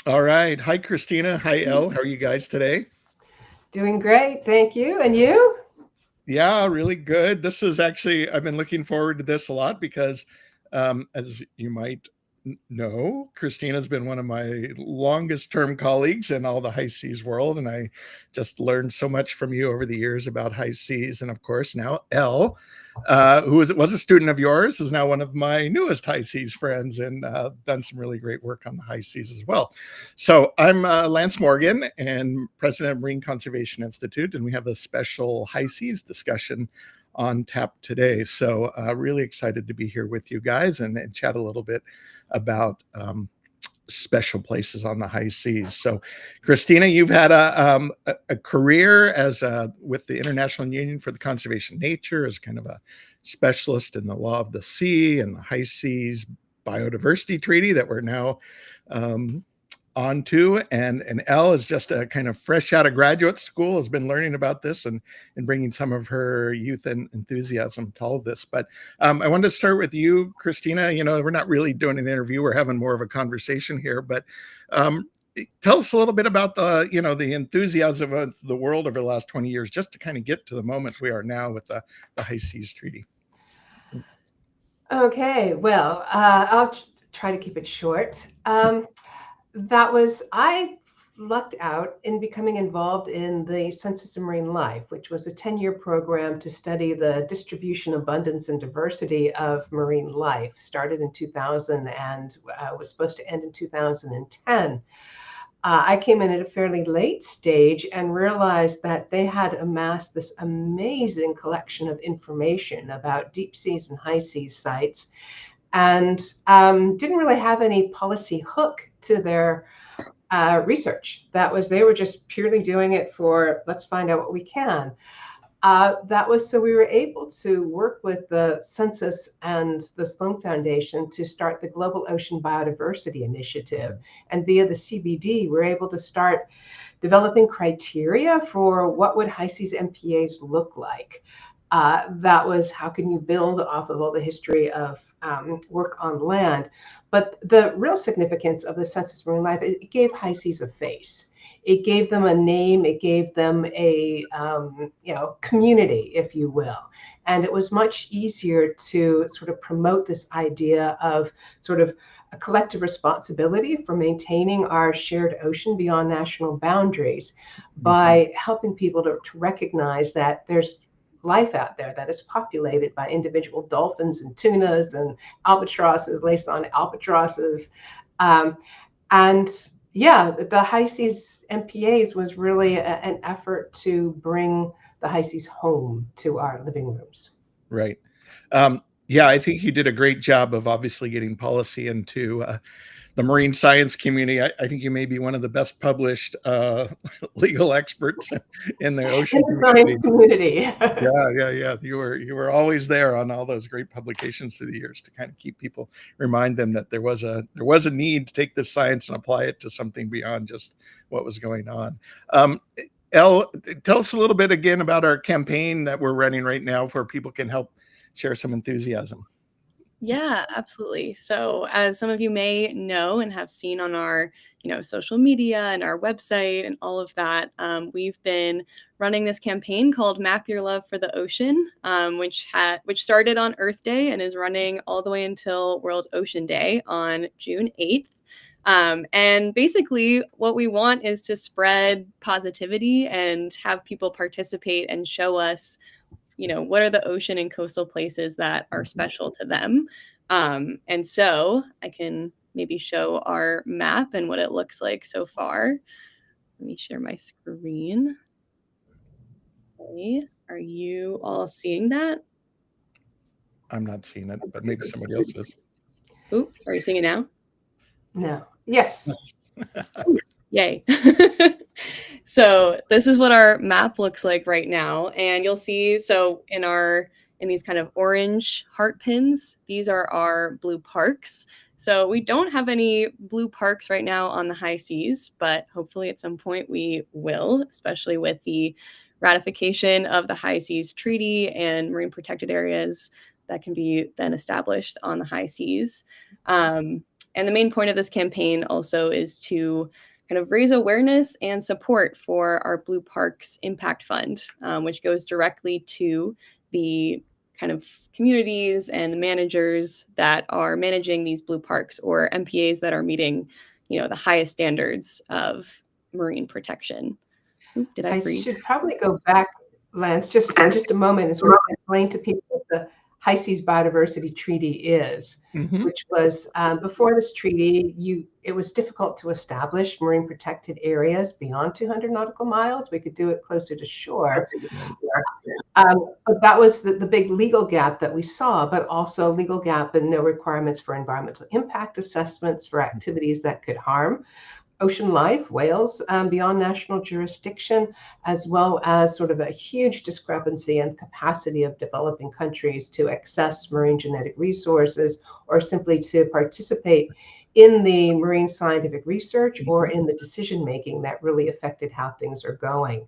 All right. Hi, Kristina. Hi, Elle. How are you guys today? Doing great, thank you. And you? Yeah, really good. This is actually, I've been looking forward to this a lot because, as you might know, Christina's been one of my longest term colleagues in all the high seas world. And I just learned so much from you over the years about high seas. And of course, now Elle, who was a student of yours, is now one of my newest high seas friends and done some really great work on the high seas as well. So I'm Lance Morgan and president of Marine Conservation Institute, and we have a special high seas discussion on tap today. So really excited to be here with you guys and chat a little bit about special places on the high seas. So, Kristina, you've had a career as with the International Union for the Conservation of Nature as kind of a specialist in the law of the sea and the high seas biodiversity treaty that we're now onto. And Elle is just a kind of fresh out of graduate school, has been learning about this and bringing some of her youth and enthusiasm to all of this. But I wanted to start with you, Kristina. You know, we're not really doing an interview, we're having more of a conversation here, but tell us a little bit about the enthusiasm of the world over the last 20 years, just to kind of get to the moment we are now with the High Seas Treaty. Okay, well, I'll try to keep it short. I lucked out in becoming involved in the Census of Marine Life, which was a 10-year program to study the distribution, abundance, and diversity of marine life. Started in 2000 and was supposed to end in 2010. I came in at a fairly late stage and realized that they had amassed this amazing collection of information about deep seas and high seas sites and didn't really have any policy hook to their research. They were just purely doing it for, let's find out what we can. So we were able to work with the census and the Sloan Foundation to start the Global Ocean Biodiversity Initiative. And via the CBD, we're able to start developing criteria for what would high seas MPAs look like. That was how can you build off of all the history of work on land. But the real significance of the Census of Marine Life, it gave high seas a face. It gave them a name. It gave them a community, if you will. And it was much easier to sort of promote this idea of sort of a collective responsibility for maintaining our shared ocean beyond national boundaries by helping people to recognize that there's life out there that is populated by individual dolphins and tunas and albatrosses, Laysan albatrosses. And yeah, the high seas MPAs was really an effort to bring the high seas home to our living rooms. Right. Yeah, I think you did a great job of obviously getting policy into the marine science community. I think you may be one of the best published legal experts in the ocean in the science community. Yeah. You were always there on all those great publications through the years to kind of keep people, remind them that there was a need to take this science and apply it to something beyond just what was going on. Elle, tell us a little bit again about our campaign that we're running right now, where people can help share some enthusiasm. Yeah, absolutely. So as some of you may know and have seen on our, social media and our website and all of that, we've been running this campaign called Map Your Love for the Ocean, which started on Earth Day and is running all the way until World Ocean Day on June 8th. And basically what we want is to spread positivity and have people participate and show us what are the ocean and coastal places that are special to them. And so I can maybe show our map and what it looks like so far. Let me share my screen. Okay. Are you all seeing that? I'm not seeing it, but maybe somebody else is. Ooh, are you seeing it now? No. Yes. Yay. So this is what our map looks like right now. And you'll see, so in these kind of orange heart pins, these are our blue parks. So we don't have any blue parks right now on the high seas, but hopefully at some point we will, especially with the ratification of the High Seas Treaty and marine protected areas that can be then established on the high seas. And the main point of this campaign also is to kind of raise awareness and support for our Blue Parks Impact Fund, which goes directly to the kind of communities and the managers that are managing these blue parks, or MPAs that are meeting, the highest standards of marine protection. Oop, did I freeze? should probably go back, Lance, just a moment, and sort of explain to people what the High Seas Biodiversity Treaty is, which was before this treaty, it was difficult to establish marine protected areas beyond 200 nautical miles. We could do it closer to shore. But that was the big legal gap that we saw, but also legal gap and no requirements for environmental impact assessments for activities that could harm ocean life, whales, beyond national jurisdiction, as well as sort of a huge discrepancy in capacity of developing countries to access marine genetic resources, or simply to participate in the marine scientific research or in the decision making that really affected how things are going.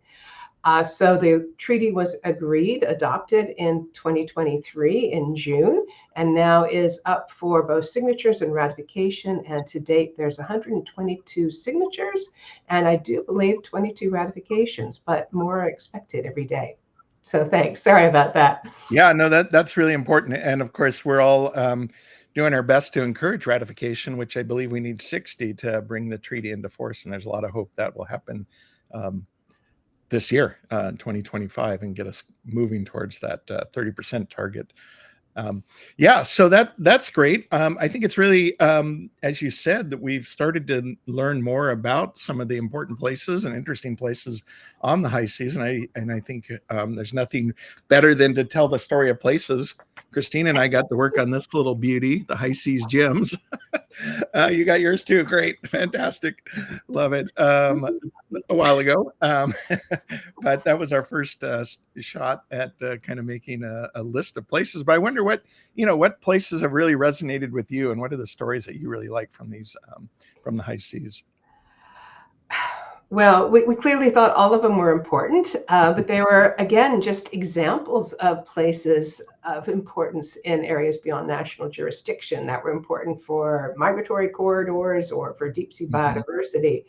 So the treaty was adopted in 2023 in June, and now is up for both signatures and ratification. And to date, there's 122 signatures, and I do believe 22 ratifications, but more are expected every day. So thanks. Sorry about that. Yeah, no, that's really important. And of course, we're all doing our best to encourage ratification, which I believe we need 60 to bring the treaty into force. And there's a lot of hope that will happen this year, 2025, and get us moving towards that 30% target. Yeah, so that's great. I think it's really, as you said, that we've started to learn more about some of the important places and interesting places on the high seas. And I think there's nothing better than to tell the story of places. Kristina and I got to work on this little beauty, the High Seas Gems. You got yours too. Great. Fantastic. Love it. A while ago. But that was our first shot at kind of making a list of places. But I wonder what places have really resonated with you, and what are the stories that you really like from these, from the high seas? Well, we clearly thought all of them were important, but they were, again, just examples of places of importance in areas beyond national jurisdiction that were important for migratory corridors or for deep sea biodiversity.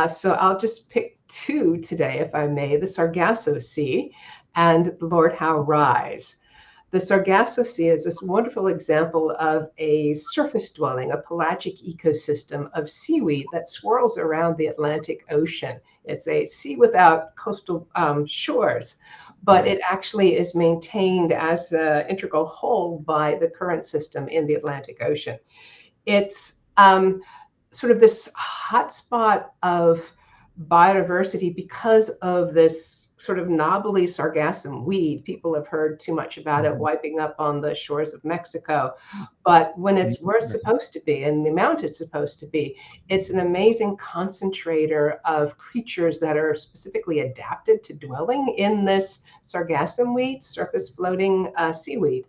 So I'll just pick two today, if I may: the Sargasso Sea and the Lord Howe Rise. The Sargasso Sea is this wonderful example of a surface dwelling, a pelagic ecosystem of seaweed that swirls around the Atlantic Ocean. It's a sea without coastal shores, but it actually is maintained as an integral whole by the current system in the Atlantic Ocean. It's sort of this hotspot of biodiversity because of this sort of knobbly sargassum weed. People have heard too much about it wiping up on the shores of Mexico. But when it's where it's supposed to be and the amount it's supposed to be, it's an amazing concentrator of creatures that are specifically adapted to dwelling in this sargassum weed, surface floating seaweed.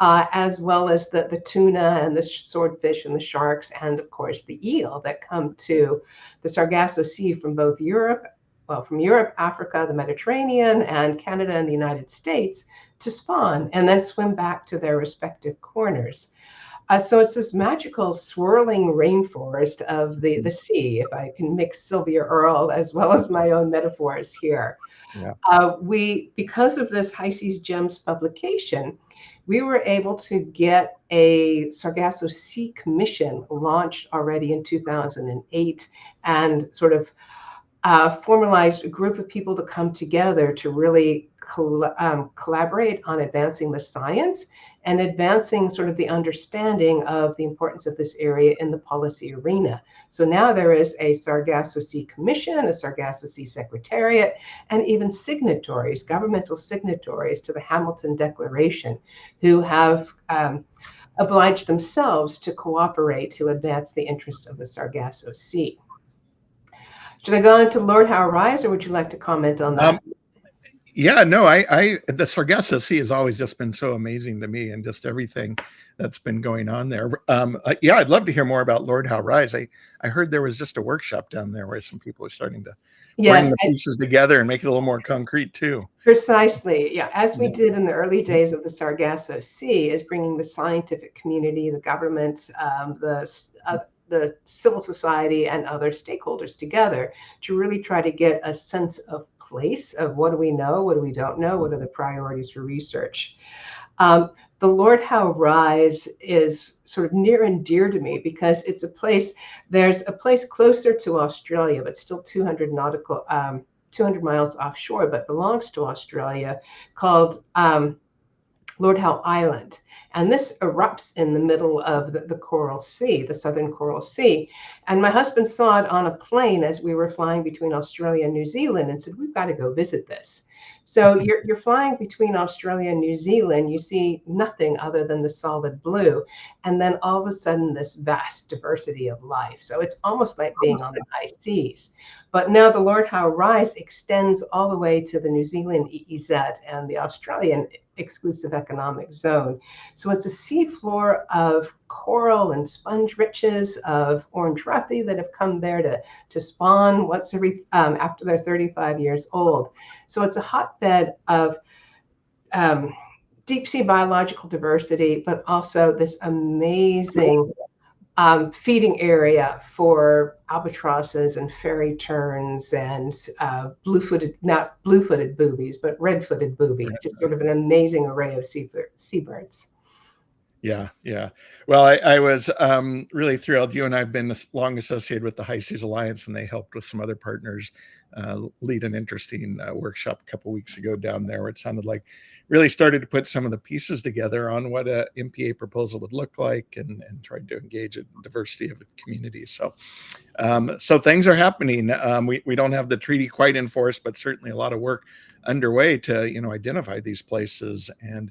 As well as the tuna and the swordfish and the sharks, and of course the eel that come to the Sargasso Sea from both Europe, Africa, the Mediterranean, and Canada and the United States to spawn and then swim back to their respective corners. So it's this magical swirling rainforest of the sea, if I can mix Sylvia Earle as well as my own metaphors here. Yeah. Because of this High Seas Gems publication, we were able to get a Sargasso Sea Commission launched already in 2008, and sort of formalized a group of people to come together to really collaborate on advancing the science and advancing sort of the understanding of the importance of this area in the policy arena. So now there is a Sargasso Sea Commission, a Sargasso Sea Secretariat, and even signatories, governmental signatories to the Hamilton Declaration, who have obliged themselves to cooperate to advance the interest of the Sargasso Sea. Should I go into Lord Howe Rise, or would you like to comment on that? Yeah, no, the Sargasso Sea has always just been so amazing to me, and just everything that's been going on there. Yeah, I'd love to hear more about Lord Howe Rise. I heard there was just a workshop down there where some people are starting to bring Yes, the pieces together and make it a little more concrete too. precisely. Yeah, as we Yeah. did in the early days of the Sargasso Sea, is bringing the scientific community, the government, the civil society, and other stakeholders together to really try to get a sense of place of what do we know, what do we don't know, what are the priorities for research. Um, the Lord Howe Rise is sort of near and dear to me because it's a place, there's a place closer to Australia, but still 200 miles offshore, but belongs to Australia, called Lord Howe Island. And this erupts in the middle of the Coral Sea, the Southern Coral Sea. And my husband saw it on a plane as we were flying between Australia and New Zealand and said, we've got to go visit this. So you're flying between Australia and New Zealand, you see nothing other than the solid blue. And then all of a sudden, this vast diversity of life. So it's almost like being on the high seas. But now the Lord Howe Rise extends all the way to the New Zealand EEZ and the Australian exclusive economic zone. So it's a seafloor of coral and sponge riches of orange roughy that have come there to spawn once every after they're 35 years old. So it's a hotbed of deep sea biological diversity, but also this amazing feeding area for albatrosses and fairy terns and not blue-footed boobies, but red-footed boobies, just sort of an amazing array of seabirds. Yeah, yeah. Well, I was really thrilled. You and I have been long associated with the High Seas Alliance, and they helped with some other partners lead an interesting workshop a couple weeks ago down there, where it sounded like really started to put some of the pieces together on what a MPA proposal would look like, and tried to engage a diversity of the community. So things are happening. We don't have the treaty quite in force, but certainly a lot of work underway to identify these places and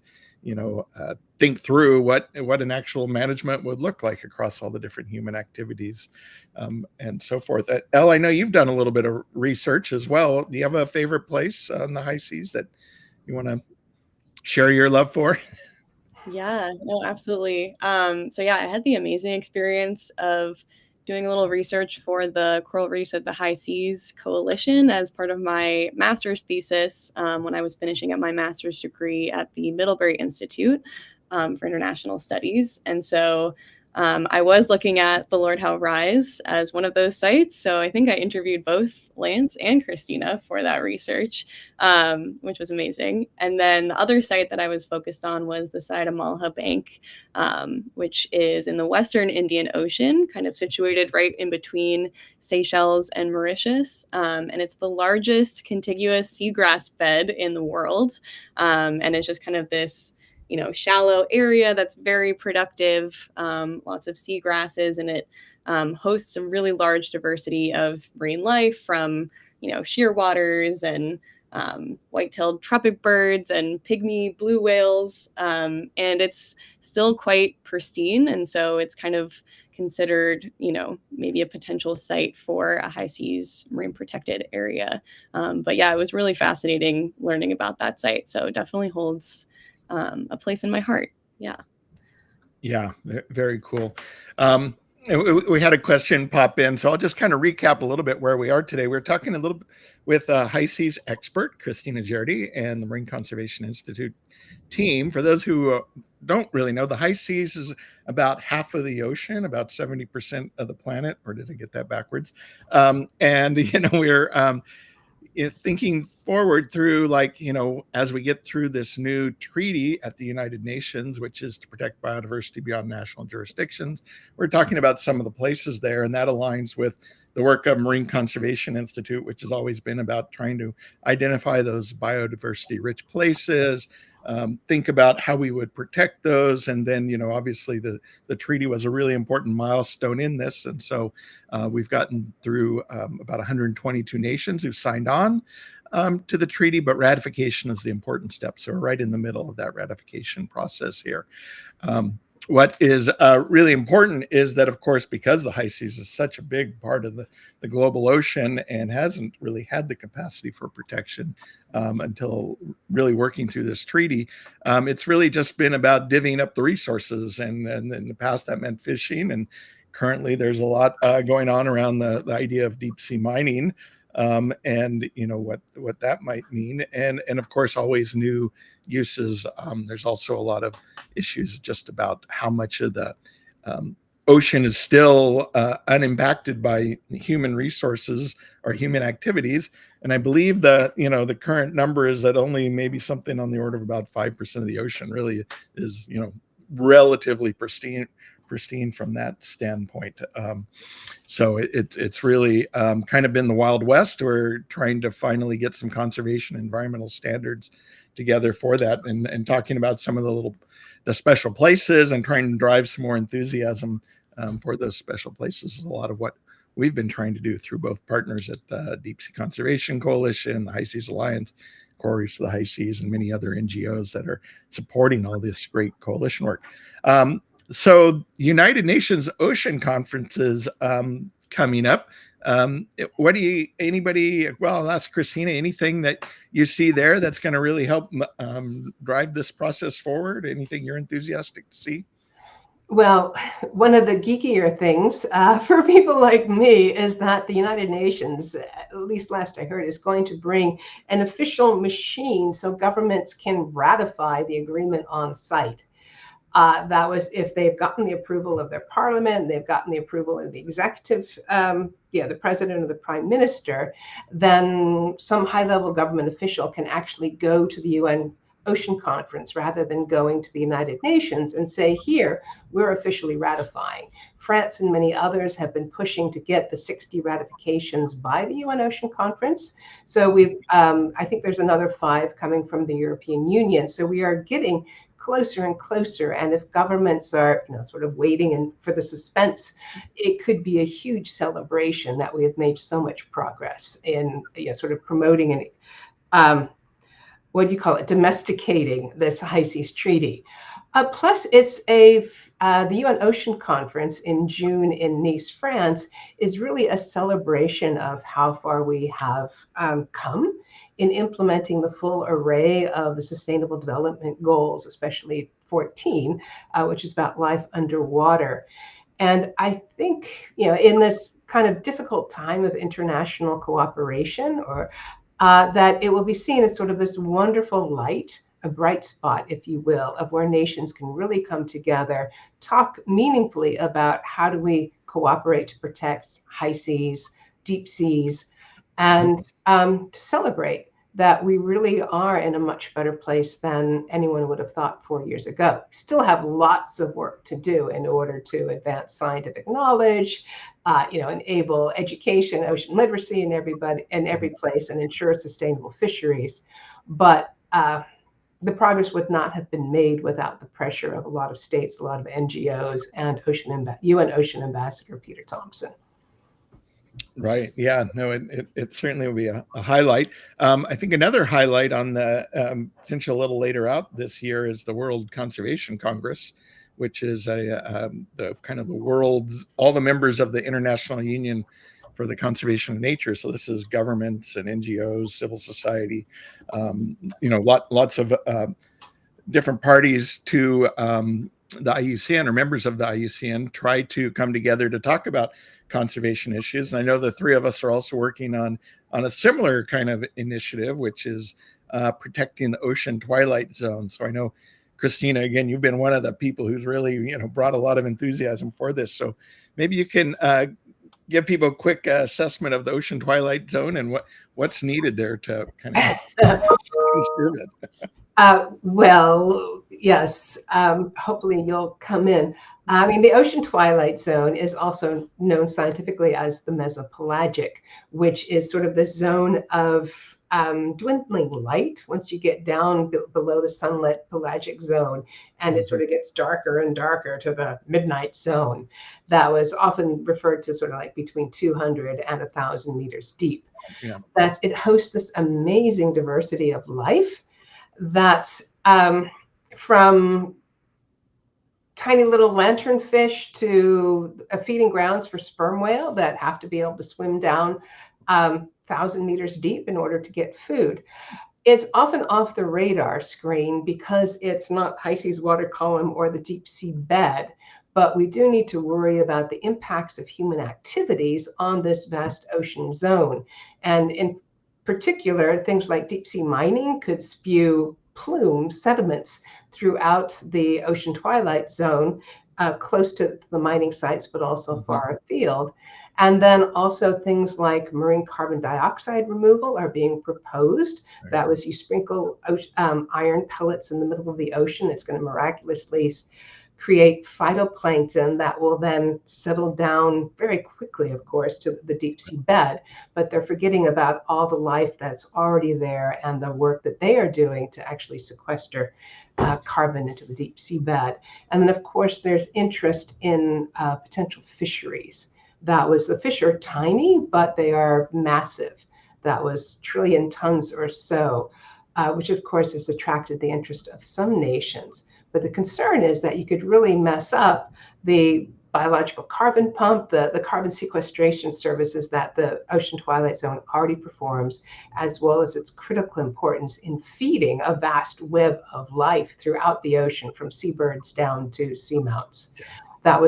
think through what an actual management would look like across all the different human activities, and so forth. Elle, I know you've done a little bit of research as well. Do you have a favorite place on the high seas that you want to share your love for? Yeah, no, absolutely. So yeah, I had the amazing experience of doing a little research for the Coral Reefs at the High Seas Coalition as part of my master's thesis when I was finishing up my master's degree at the Middlebury Institute for International Studies. And so I was looking at the Lord Howe Rise as one of those sites. So I think I interviewed both Lance and Kristina for that research, which was amazing. And then the other site that I was focused on was the site of Malha Bank, which is in the Western Indian Ocean, kind of situated right in between Seychelles and Mauritius. And it's the largest contiguous seagrass bed in the world. And it's just kind of this shallow area that's very productive, lots of seagrasses, and it hosts a really large diversity of marine life from, shearwaters and white-tailed tropic birds and pygmy blue whales. And it's still quite pristine. And so it's kind of considered, maybe a potential site for a high seas marine protected area. But yeah, it was really fascinating learning about that site. So it definitely holds a place in my heart. Yeah. Yeah, very cool. We had a question pop in, so I'll just kind of recap a little bit where we are today. We're talking a little bit with high seas expert Kristina Gjerde and the Marine Conservation Institute team. For those who don't really know, the high seas is about half of the ocean, about 70% of the planet, or did I get that backwards? And we're thinking forward through, as we get through this new treaty at the United Nations, which is to protect biodiversity beyond national jurisdictions, we're talking about some of the places there, and that aligns with the work of Marine Conservation Institute, which has always been about trying to identify those biodiversity rich places, think about how we would protect those. And then, obviously the treaty was a really important milestone in this. And so we've gotten through about 122 nations who signed on to the treaty, but ratification is the important step. So we're right in the middle of that ratification process here. what is really important is that, of course, because the high seas is such a big part of the global ocean and hasn't really had the capacity for protection until really working through this treaty, it's really just been about divvying up the resources. And in the past, that meant fishing. And currently, there's a lot going on around the idea of deep sea mining. And what that might mean, and of course always new uses. There's also a lot of issues just about how much of the ocean is still unimpacted by human resources or human activities. And I believe that the current number is that only maybe something on the order of about 5% of the ocean really is relatively pristine from that standpoint. So it's really kind of been the Wild West. We're trying to finally get some conservation environmental standards together for that, and talking about some of the special places and trying to drive some more enthusiasm for those special places is a lot of what we've been trying to do through both partners at the Deep Sea Conservation Coalition, the High Seas Alliance, Quarries to the High Seas, and many other NGOs that are supporting all this great coalition work. So United Nations Ocean Conferences coming up. What do you, well, I'll ask Kristina, anything that you see there that's going to really help drive this process forward? Anything you're enthusiastic to see? Well, one of the geekier things for people like me is that the United Nations, at least last I heard, is going to bring an official machine so governments can ratify the agreement on site. That was if they've gotten the approval of their parliament, they've gotten the approval of the executive, the president or the prime minister, then some high-level government official can actually go to the UN Ocean Conference rather than going to the United Nations and say, here, we're officially ratifying. France and many others have been pushing to get the 60 ratifications by the UN Ocean Conference. So I think there's another 5 coming from the European Union. So we are getting closer and closer. And if governments are sort of waiting for the suspense, it could be a huge celebration that we have made so much progress in sort of promoting and what do you call it, domesticating this high seas treaty. Plus, it's the UN Ocean Conference in June in Nice, France, is really a celebration of how far we have come in implementing the full array of the Sustainable Development Goals, especially 14, which is about life underwater. And I think, in this kind of difficult time of international cooperation, or that it will be seen as sort of this wonderful light, a bright spot, if you will, of where nations can really come together, talk meaningfully about how do we cooperate to protect high seas, deep seas, and to celebrate that we really are in a much better place than anyone would have thought 4 years ago. We still have lots of work to do in order to advance scientific knowledge, enable education, ocean literacy in every place, and ensure sustainable fisheries. But the progress would not have been made without the pressure of a lot of states, a lot of NGOs, and UN Ocean Ambassador Peter Thompson. Right. Yeah. No, it certainly will be a highlight. I think another highlight on the potential a little later out this year is the World Conservation Congress, which is the kind of the world's, all the members of the International Union for the Conservation of Nature. So this is governments and NGOs, civil society, lots of different parties to the IUCN, or members of the IUCN, try to come together to talk about conservation issues. And I know the 3 of us are also working on a similar kind of initiative, which is protecting the ocean twilight zone. So I know, Kristina, again, you've been one of the people who's really brought a lot of enthusiasm for this. So maybe you can give people a quick assessment of the ocean twilight zone and what's needed there to kind of help conserve it. Well, yes, hopefully you'll come in. I mean, the ocean twilight zone is also known scientifically as the Mesopelagic, which is sort of the zone of dwindling light once you get down below the sunlit pelagic zone, and it sort of gets darker and darker to the midnight zone. That was often referred to sort of like between 200 and 1,000 meters deep. Yeah. It hosts this amazing diversity of life that's from tiny little lanternfish to feeding grounds for sperm whale that have to be able to swim down 1,000 meters deep in order to get food. It's often off the radar screen because it's not high seas water column or the deep sea bed, but we do need to worry about the impacts of human activities on this vast ocean zone. And in particular, things like deep sea mining could spew plumes, sediments throughout the ocean twilight zone, close to the mining sites, but also far afield. And then also things like marine carbon dioxide removal are being proposed. Right. That was, you sprinkle iron pellets in the middle of the ocean, it's going to miraculously create phytoplankton that will then settle down very quickly, of course, to the deep sea bed. But they're forgetting about all the life that's already there and the work that they are doing to actually sequester carbon into the deep sea bed. And then, of course, there's interest in potential fisheries. The fish are tiny, but they are massive. That was 1 trillion tons or so, which of course has attracted the interest of some nations. But the concern is that you could really mess up the biological carbon pump, the carbon sequestration services that the ocean twilight zone already performs, as well as its critical importance in feeding a vast web of life throughout the ocean, from seabirds down to seamounts.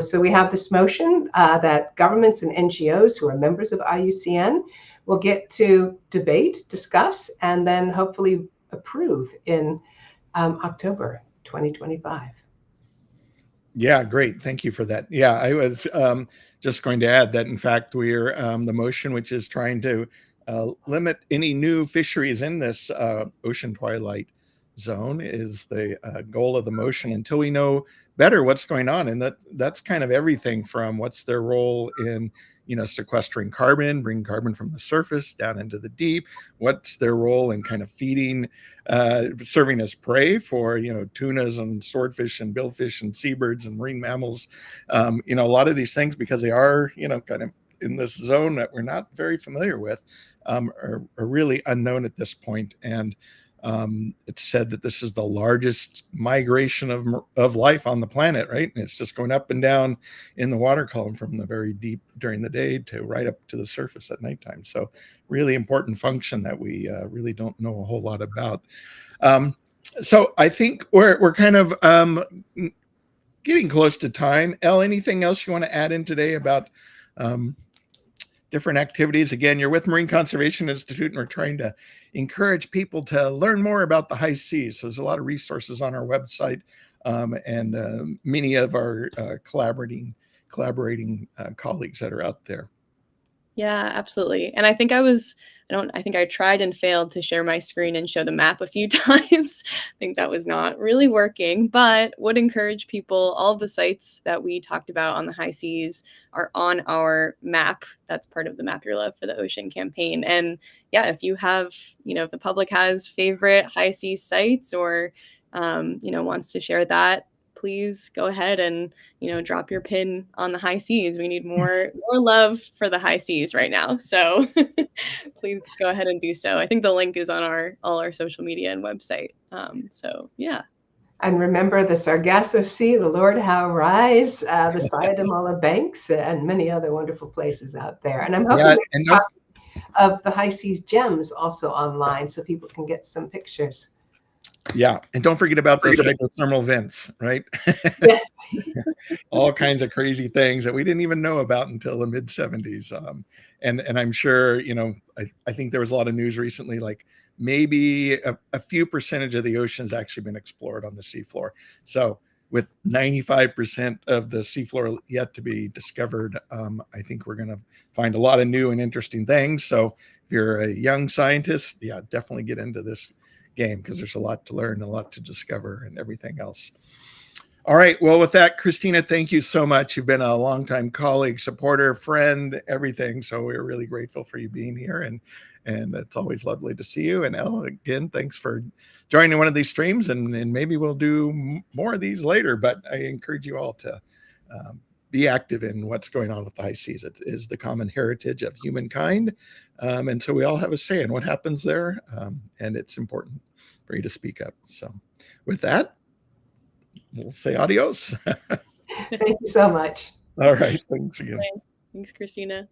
So we have this motion that governments and NGOs who are members of IUCN will get to debate, discuss, and then hopefully approve in October 2025. Yeah, great. Thank you for that. Yeah, I was just going to add that, in fact, we're the motion, which is trying to limit any new fisheries in this ocean twilight zone, is the goal of the motion until we know better what's going on. And that's kind of everything from what's their role in, sequestering carbon, bringing carbon from the surface down into the deep. What's their role in kind of feeding, serving as prey for, tunas and swordfish and billfish and seabirds and marine mammals. A lot of these things, because they are, kind of in this zone that we're not very familiar with, are really unknown at this point. And it's said that this is the largest migration of life on the planet, right? And it's just going up and down in the water column from the very deep during the day to right up to the surface at nighttime. So really important function that we really don't know a whole lot about. So I think we're kind of getting close to time. Elle, anything else you want to add in today about different activities? Again, you're with Marine Conservation Institute, and we're trying to encourage people to learn more about the high seas. So there's a lot of resources on our website, and many of our collaborating colleagues that are out there. Yeah, absolutely. And I think I tried and failed to share my screen and show the map a few times. I think that was not really working, but would encourage people, all of the sites that we talked about on the high seas are on our map. That's part of the Map Your Love for the Ocean campaign. And yeah, if you have, if the public has favorite high seas sites or, wants to share that, please go ahead and, drop your pin on the high seas. We need more love for the high seas right now. So please go ahead and do so. I think the link is on all our social media and website. So yeah. And remember the Sargasso Sea, the Lord Howe Rise, the Siadamala Banks, and many other wonderful places out there. And I'm hoping of the high seas gems also online so people can get some pictures. Yeah, and don't forget about those hydrothermal vents, right? Yes. All kinds of crazy things that we didn't even know about until the mid 70s. And I'm sure, I think there was a lot of news recently, like maybe a few percentage of the ocean's actually been explored on the seafloor. So with 95% of the seafloor yet to be discovered, I think we're going to find a lot of new and interesting things. So if you're a young scientist, yeah, definitely get into this game, because there's a lot to learn, a lot to discover, and everything else. All right. Well, with that, Kristina, thank you so much. You've been a longtime colleague, supporter, friend, everything. So we're really grateful for you being here, and it's always lovely to see you. And Elle, again, thanks for joining one of these streams, and maybe we'll do more of these later. But I encourage you all to be active in what's going on with the high seas. It is the common heritage of humankind. And so we all have a say in what happens there. And it's important for you to speak up. So with that, we'll say adios. Thank you so much. All right. Thanks again. Thanks, Kristina.